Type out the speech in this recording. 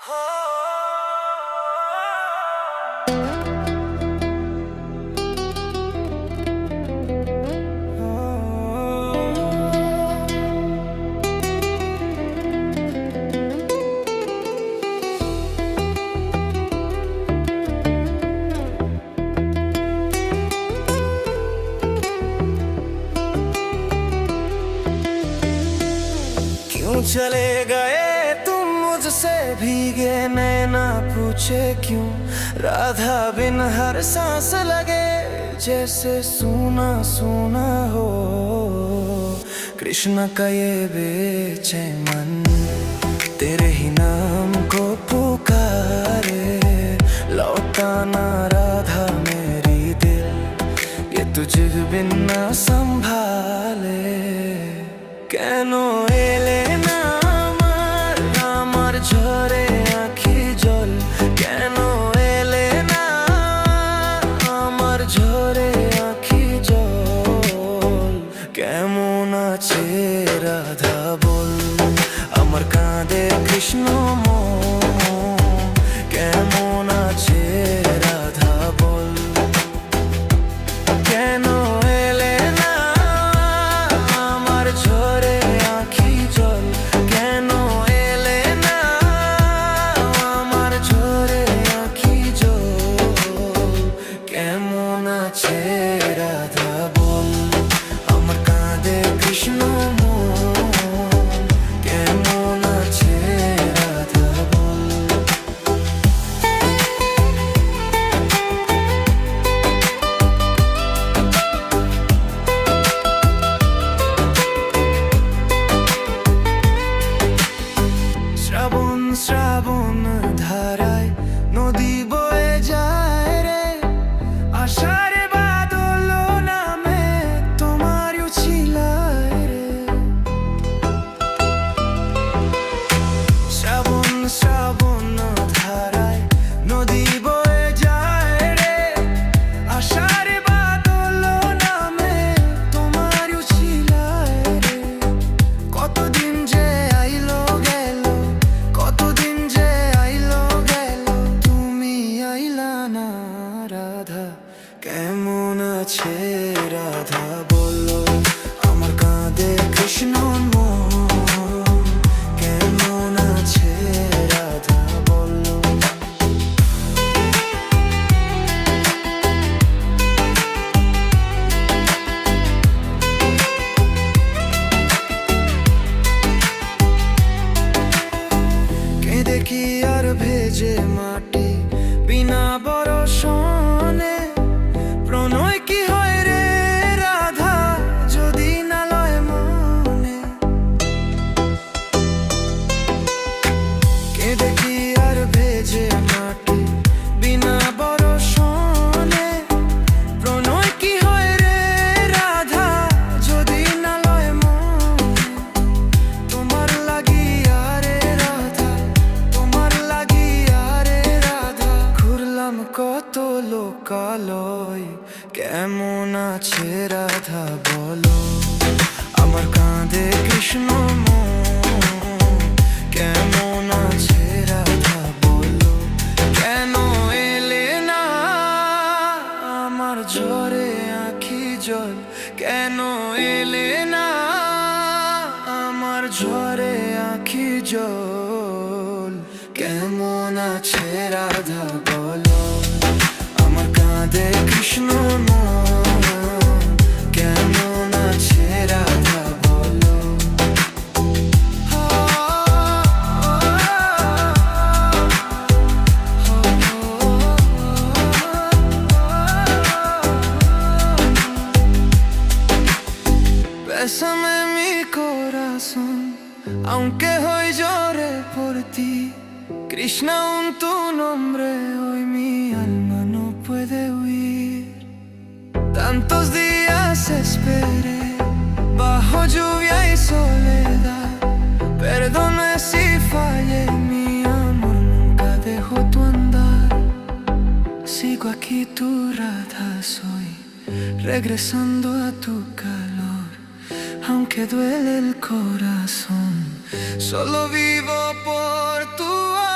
क्यों चले गए तुम मुझसे भीगे नैना पूछे क्यों। राधा बिन हर सांस लगे जैसे सूना सूना हो। कृष्ण का ये बेचैन मन तेरे ही नाम को पुकारे। लौटा ना राधा मेरी दिल ये तुझे बिन ना संभाले। কেন এলে না আমার ঝরে আঁখি জল। কেন এলে না আমার ঝরে আঁখি জল। কেমন আছে রাধা বল আমার কাঁদে কৃষ্ণ মন। কেমন আছে রাধা বল। কেন এলে না আমার ঝরে আঁখি জল। কেন এলে না আমার ঝরে আঁখি জল। কেমন আছে রাধা বল আমার কাঁদে কৃষ্ণ মন। কেমন আছে রাধা বল। শ্রাবণ শ্রাবণ ধারায় নদী বয়ে যায় রে। আষাঢ়ে বাদল নামে তোমার উছিলায় রে। শ্রাবণ শ্রাবণ ধারায় নদী বয়ে যায় রে। আষাঢ়ে বাদল নামে তোমার উছিলায় রে। কতদিন যে আইলো গেল কতদিন যে আইলো গেল তুমি আইলা না রাধা। কেমন আছে রাধা বলো আমার কাঁদে কৃষ্ণ মন। কেমন আছে রাধা বলো। কেঁদে কি আর ভেজে মাটি বিনা বরষণে। প্রণয় কি হয় রে রাধা যদি না লয় মনে। কেঁদে কি আর ভেজে মাটি বিনা বরষণে। প্রণয় কি হয় রে রাধা যদি না লয় মনে। তোমার লাগিয়া রে রাধা তোমার লাগিয়া রে রাধা ঘুরলাম কত লোকালয়। কেমন আছে রাধা বলো আমার কাঁদে কৃষ্ণ মন। কেমন আছে রাধা বলো। কেন এলে না আমার ঝরে আঁখি জল। কেন এলে না আমার ঝরে আঁখি জল। কেমন আছে রাধা বলো আমার কাঁদে কৃষ্ণ মন। কেমন আছে রাধা বলো। Bésame mi corazón aunque hoy llore por ti. Krishna, un tu nombre hoy mi alma no puede huir. Tantos días esperé bajo lluvia y soledad. Perdona si fallé, mi amor, nunca dejo tu andar. Sigo aquí tu Radha soy, regresando a tu calor. Aunque duele el corazón, solo vivo por tu amor.